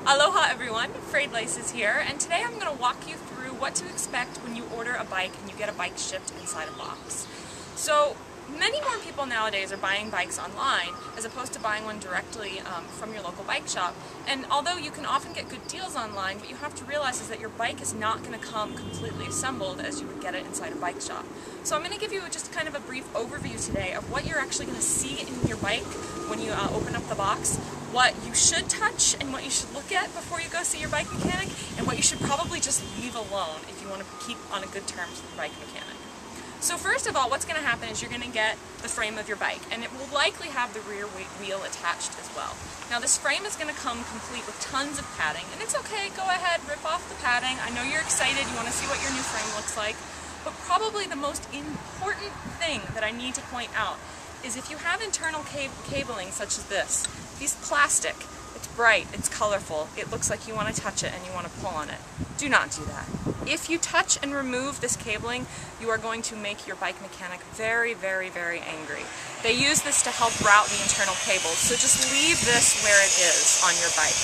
Aloha everyone, Frayed Laces here, and today I'm going to walk you through what to expect when you order a bike and you get a bike shipped inside a box. So many more people nowadays are buying bikes online as opposed to buying one directly from your local bike shop. And although you can often get good deals online, what you have to realize is that your bike is not going to come completely assembled as you would get it inside a bike shop. So I'm going to give you just kind of a brief overview today of what you're actually going to see in your bike when you open up the box, what you should touch and what you should look at before you go see your bike mechanic, and what you should probably just leave alone if you want to keep on a good terms with your bike mechanic. So first of all, what's going to happen is you're going to get the frame of your bike, and it will likely have the rear wheel attached as well. Now this frame is going to come complete with tons of padding, and it's okay, go ahead, rip off the padding. I know you're excited, you want to see what your new frame looks like, but probably the most important thing that I need to point out is if you have internal cabling such as this, piece of plastic, it's bright, it's colorful, it looks like you want to touch it and you want to pull on it. Do not do that. If you touch and remove this cabling, you are going to make your bike mechanic very, very, very angry. They use this to help route the internal cables, so just leave this where it is on your bike.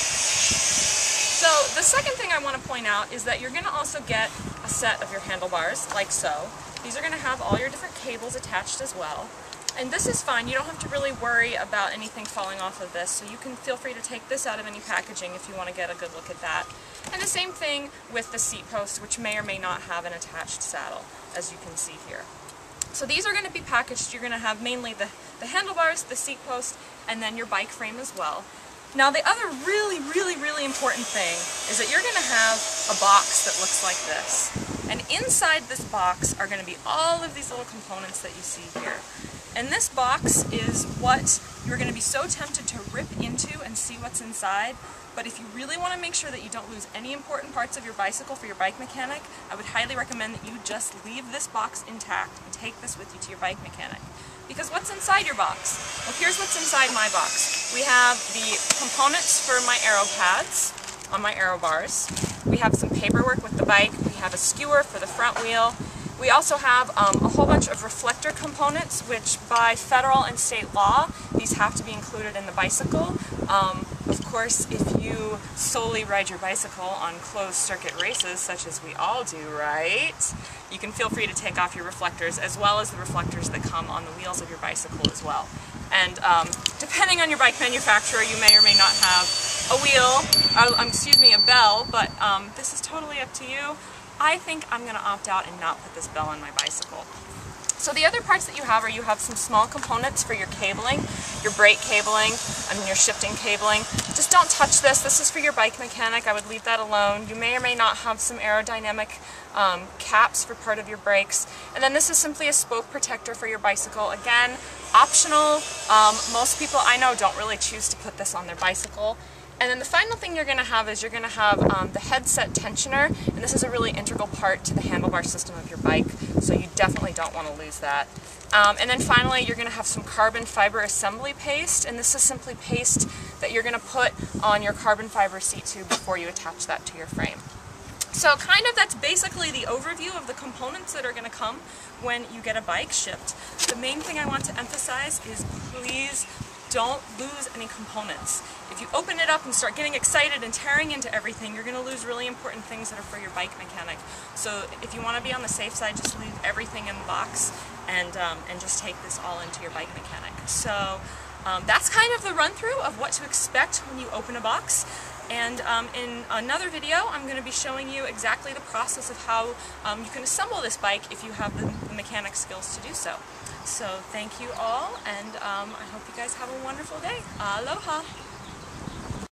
So the second thing I want to point out is that you're going to also get a set of your handlebars, like so. These are going to have all your different cables attached as well. And this is fine, you don't have to really worry about anything falling off of this, so you can feel free to take this out of any packaging if you want to get a good look at that. And the same thing with the seat post, which may or may not have an attached saddle, as you can see here. So these are going to be packaged. You're going to have mainly the handlebars, the seat post, and then your bike frame as well. Now the other really, really, really important thing is that you're going to have a box that looks like this. And inside this box are going to be all of these little components that you see here. And this box is what you're going to be so tempted to rip into and see what's inside. But if you really want to make sure that you don't lose any important parts of your bicycle for your bike mechanic, I would highly recommend that you just leave this box intact and take this with you to your bike mechanic. Because what's inside your box? Well, here's what's inside my box. We have the components for my aero pads on my aero bars. We have some paperwork with the bike. We have a skewer for the front wheel. We also have a whole bunch of reflector components, which by federal and state law, these have to be included in the bicycle. Of course, if you solely ride your bicycle on closed circuit races, such as we all do, right? You can feel free to take off your reflectors, as well as the reflectors that come on the wheels of your bicycle as well. And depending on your bike manufacturer, you may or may not have a wheel, a bell, but this is totally up to you. I think I'm going to opt out and not put this bell on my bicycle. So the other parts that you have some small components for your cabling, your brake cabling, and your shifting cabling. Just don't touch this. This is for your bike mechanic. I would leave that alone. You may or may not have some aerodynamic caps for part of your brakes. And then this is simply a spoke protector for your bicycle. Again, optional. Most people I know don't really choose to put this on their bicycle. And then the final thing you're going to have is you're going to have the headset tensioner, and this is a really integral part to the handlebar system of your bike, so you definitely don't want to lose that. And then finally, you're going to have some carbon fiber assembly paste, and this is simply paste that you're going to put on your carbon fiber seat tube before you attach that to your frame. So that's basically the overview of the components that are going to come when you get a bike shipped. The main thing I want to emphasize is please don't lose any components. If you open it up and start getting excited and tearing into everything, you're going to lose really important things that are for your bike mechanic. So if you want to be on the safe side, just leave everything in the box and just take this all into your bike mechanic. So that's kind of the run-through of what to expect when you open a box. And in another video, I'm going to be showing you exactly the process of how you can assemble this bike if you have the mechanic skills to do so. So thank you all, and I hope you guys have a wonderful day. Aloha!